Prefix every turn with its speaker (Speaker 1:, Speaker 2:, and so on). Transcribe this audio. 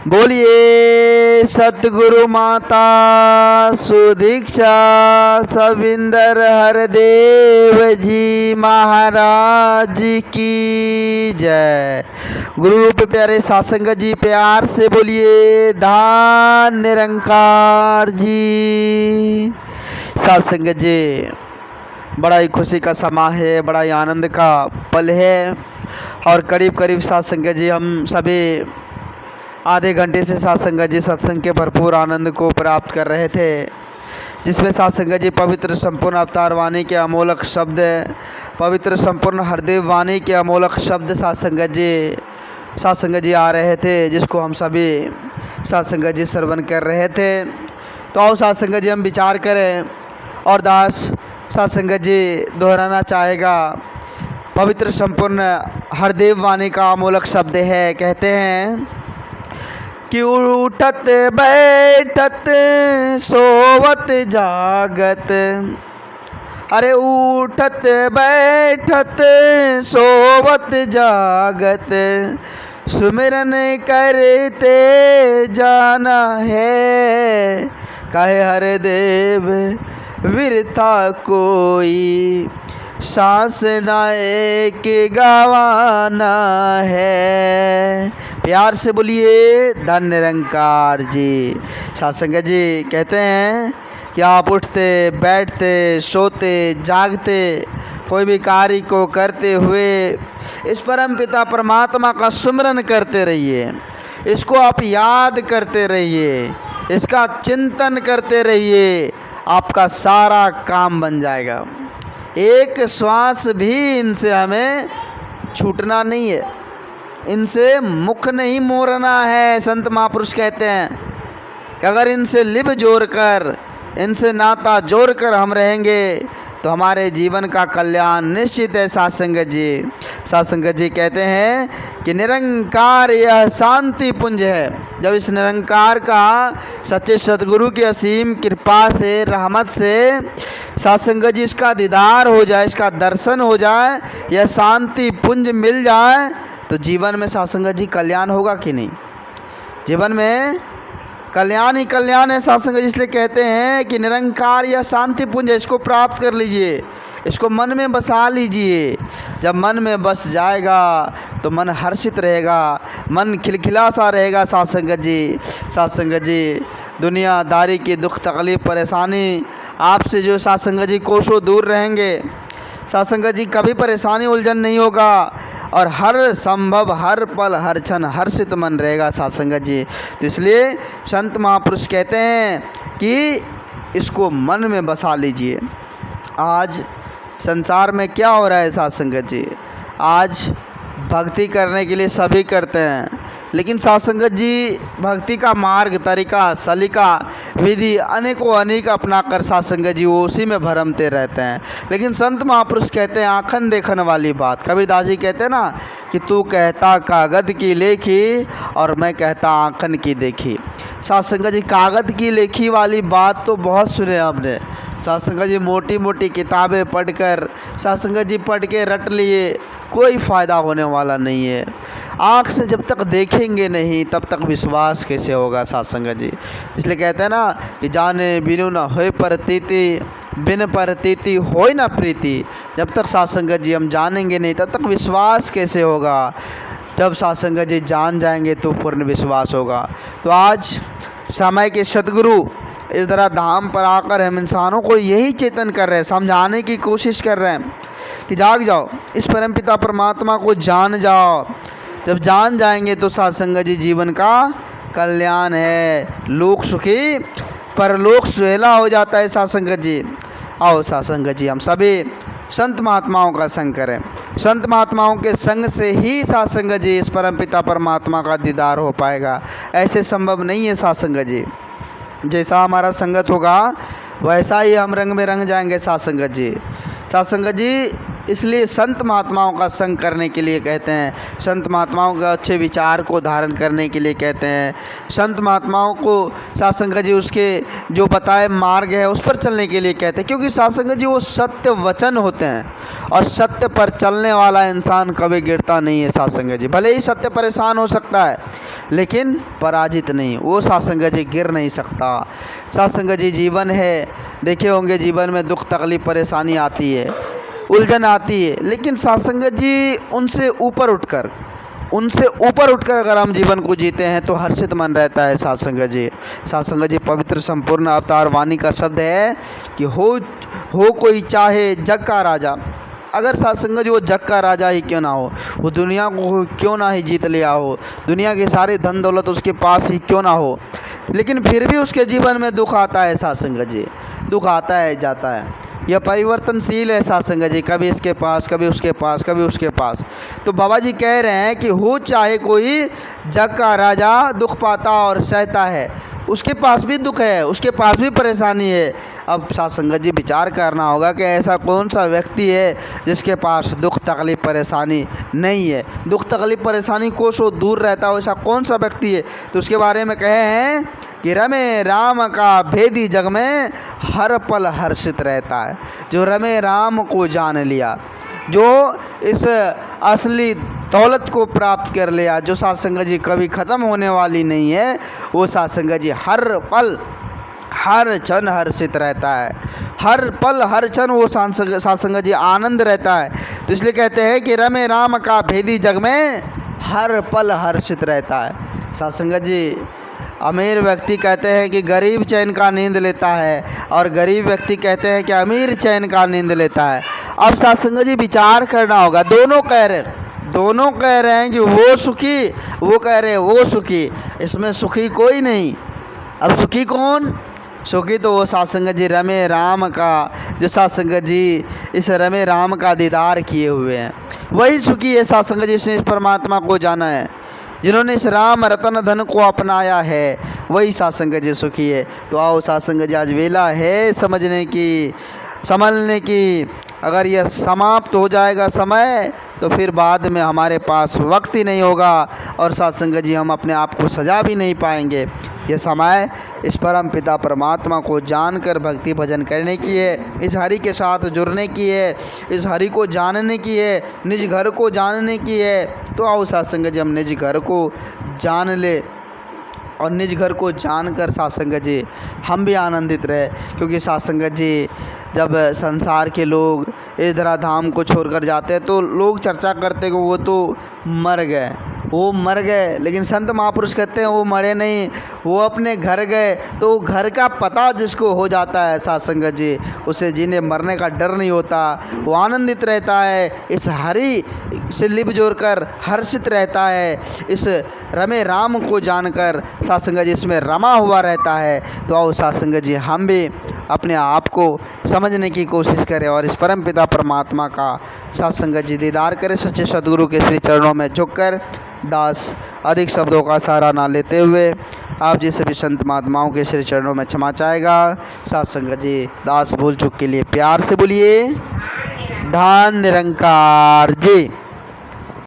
Speaker 1: बोलिए सतगुरु माता सुदीक्षा सविंदर हरदेव जी महाराज की जय। गुरु रूप प्यारे सासंगत जी प्यार से बोलिए धान निरंकार जी। सासंगत जी, बड़ा ही खुशी का समा है, बड़ा ही आनंद का पल है और करीब करीब सासंगत जी हम सभी आधे घंटे से सासंगत जी सत्संग के भरपूर आनंद को प्राप्त कर रहे थे, जिसमें सासंगत जी पवित्र संपूर्ण अवतार वाणी के अमोलक शब्द, पवित्र संपूर्ण हरदेव वाणी के अमोलक शब्द सासंगत जी आ रहे थे, जिसको हम सभी सासंगत जी श्रवण कर रहे थे। तो आओ सासंगत जी हम विचार करें और दास सासंगत जी दोहराना चाहेगा। पवित्र संपूर्ण हरदेव वाणी का अमोलक शब्द है, कहते हैं कि उठत बैठत सोवत जागत, अरे उठत बैठत सोवत जागत, सुमिरन करते जाना है, कहे हरदेव विरथा कोई, सांस नायक गवाना है। प्यार से बोलिए धन निरंकार जी। सासंगत जी कहते हैं कि आप उठते बैठते सोते जागते कोई भी कार्य को करते हुए इस परम पिता परमात्मा का सुमिरन करते रहिए, इसको आप याद करते रहिए, इसका चिंतन करते रहिए, आपका सारा काम बन जाएगा। एक श्वास भी इनसे हमें छूटना नहीं है, इनसे मुख नहीं मोड़ना है। संत महापुरुष कहते हैं कि अगर इनसे लिब जोड़कर, इनसे नाता जोड़कर हम रहेंगे तो हमारे जीवन का कल्याण निश्चित है। सासंगत जी कहते हैं कि निरंकार यह शांति पुंज है। जब इस निरंकार का सच्चे सतगुरु की असीम कृपा से, रहमत से सासंगत जी इसका दीदार हो जाए, इसका दर्शन हो जाए, यह शांति पुंज मिल जाए तो जीवन में सासंगत जी कल्याण होगा कि नहीं? जीवन में कल्याण ही कल्याण है। सासंगत जी इसलिए कहते हैं कि निरंकार या शांति पुंज, इसको प्राप्त कर लीजिए, इसको मन में बसा लीजिए। जब मन में बस जाएगा तो मन हर्षित रहेगा, मन खिलखिला सा रहेगा। सासंगत जी दुनियादारी की दुख तकलीफ परेशानी आपसे जो सासंगत जी कोसों दूर रहेंगे, सासंगत जी कभी परेशानी उलझन नहीं होगा और हर संभव हर पल हर क्षण हर्षित मन रहेगा सासंगत जी। तो इसलिए संत महापुरुष कहते हैं कि इसको मन में बसा लीजिए। आज संसार में क्या हो रहा है सासंगत जी? आज भक्ति करने के लिए सभी करते हैं, लेकिन सासंगत जी भक्ति का मार्ग, तरीका, सलीका, विधि अनेकों अनेक अपना कर सासंगत जी उसी में भरमते रहते हैं। लेकिन संत महापुरुष कहते हैं आँखन देखने वाली बात। कबीरदास जी कहते हैं ना कि तू कहता कागद की लेखी और मैं कहता आँखन की देखी। सासंगत जी कागद की लेखी वाली बात तो बहुत सुने हमने। सासंगत जी मोटी मोटी किताबें पढ़कर, सासंगत जी पढ़ के रट लिए, कोई फ़ायदा होने वाला नहीं है। आँख से जब तक देखेंगे नहीं तब तक विश्वास कैसे होगा सासंगत जी? इसलिए कहते हैं ना कि जाने बिनु न होय प्रतीति, बिन प्रतीति होय न प्रीति। जब तक सासंगत जी हम जानेंगे नहीं तब तक विश्वास कैसे होगा? जब सासंगत जी जान जाएंगे तो पूर्ण विश्वास होगा। तो आज समय के सतगुरु इस तरह धाम पर आकर हम इंसानों को यही चेतन कर रहे हैं, समझाने की कोशिश कर रहे हैं कि जाग जाओ, इस परमपिता परमात्मा को जान जाओ। जब जान जाएंगे तो सासंगत जी जीवन का कल्याण है, लोक सुखी परलोक सुहेला हो जाता है सासंगत जी। आओ सासंगत जी हम सभी संत महात्माओं का संग करें। संत महात्माओं के संग से ही सासंगत जी इस परमपिता परमात्मा का दीदार हो पाएगा, ऐसे संभव नहीं है सासंगत जी। जैसा हमारा संगत होगा वैसा ही हम रंग में रंग जाएंगे सासंगत जी। सासंगत जी इसलिए संत महात्माओं का संग करने के लिए कहते हैं, संत महात्माओं के अच्छे विचार को धारण करने के लिए कहते हैं, संत महात्माओं को साध संगत जी उसके जो बताए मार्ग है उस पर चलने के लिए कहते हैं, क्योंकि साध संगत जी वो सत्य वचन होते हैं और सत्य पर चलने वाला इंसान कभी गिरता नहीं है। साध संगत जी भले ही सत्य परेशान हो सकता है लेकिन पराजित नहीं, वो साध संगत जी गिर नहीं सकता। साध संगत जी जीवन है, देखे होंगे जीवन में दुख तकलीफ परेशानी आती है, उलझन आती है, लेकिन साध संगत जी उनसे ऊपर उठकर अगर हम जीवन को जीते हैं तो हर्षित मन रहता है। साध संगत जी, साध संगत जी पवित्र संपूर्ण अवतार वाणी का शब्द है कि हो कोई चाहे जग का राजा। अगर साध संगत जी वो जग का राजा ही क्यों ना हो, वो दुनिया को क्यों ना ही जीत लिया हो, दुनिया के सारे धन दौलत उसके पास ही क्यों ना हो, लेकिन फिर भी उसके जीवन में दुख आता है। साध संगत जी दुख आता है जाता है, यह परिवर्तनशील है। साध संगत जी कभी इसके पास कभी उसके पास कभी उसके पास। तो बाबा जी कह रहे हैं कि हो चाहे कोई जग का राजा, दुख पाता और सहता है, उसके पास भी दुख है, उसके पास भी परेशानी है। अब साध संगत जी विचार करना होगा कि ऐसा कौन सा व्यक्ति है जिसके पास दुख तकलीफ परेशानी नहीं है, दुख तकलीफ परेशानी को सो दूर रहता हो, ऐसा कौन सा व्यक्ति है। तो उसके बारे में कहे हैं कि रमे राम का भेदी जग में हर पल हर्षित रहता है। जो रमे राम को जान लिया, जो इस असली दौलत को प्राप्त कर लिया, जो साध संगत जी कभी ख़त्म होने वाली नहीं है, वो साध संगत जी हर पल हर क्षण हर्षित रहता है, हर पल हर क्षण वो साध संगत जी आनंद रहता है। तो इसलिए कहते हैं कि रमे राम का भेदी जग में हर पल हर्षित रहता है। साध संगत जी अमीर व्यक्ति कहते हैं कि गरीब चैन का नींद लेता है और गरीब व्यक्ति कहते हैं कि अमीर चैन का नींद लेता है। अब साध संगत जी विचार करना होगा, दोनों कह रहे हैं कि वो सुखी, वो कह रहे हैं वो सुखी, इसमें सुखी कोई नहीं। अब सुखी कौन? सुखी तो वो साध संगत जी रमे राम का, जो साध संगत जी इस रमे राम का दीदार किए हुए हैं, वही सुखी है। साध संगत जी जिसने इस परमात्मा को जाना है, जिन्होंने इस राम रतन धन को अपनाया है, वही साध संगत जी सुखी है। तो आओ साध संगत जी आज वेला है समझने की, संभलने की। अगर यह समाप्त हो जाएगा समय तो फिर बाद में हमारे पास वक्त ही नहीं होगा और साध संगत जी हम अपने आप को सजा भी नहीं पाएंगे। यह समय इस परम पिता परमात्मा को जानकर भक्ति भजन करने की है, इस हरि के साथ जुड़ने की है, इस हरि को जानने की है, निज घर को जानने की है। तो आओ साध संगत जी हम निज घर को जान ले और निज घर को जानकर साध संगत जी हम भी आनंदित रहे। क्योंकि साध संगत जी जब संसार के लोग इस धराधाम को छोड़कर जाते हैं तो लोग चर्चा करते हैं कि वो तो मर गए, लेकिन संत महापुरुष कहते हैं वो मरे नहीं, वो अपने घर गए। तो घर का पता जिसको हो जाता है साध संगत जी, उसे जीने मरने का डर नहीं होता, वो आनंदित रहता है, इस हरि से लिप जोड़कर हर्षित रहता है, इस रमे राम को जानकर साध संगत जी इसमें रमा हुआ रहता है। तो आओ साध संगत जी हम भी अपने आप को समझने की कोशिश करें और इस परम पिता परमात्मा का साध संगत जी दीदार करें। सच्चे सद्गुरु के श्री चरणों में झुककर दास अधिक शब्दों का सहारा ना लेते हुए आप जी सभी संत महात्माओं के श्री चरणों में क्षमा चाहेगा। साध संगत जी दास भूल चूक के लिए प्यार से बोलिए धन निरंकार जी।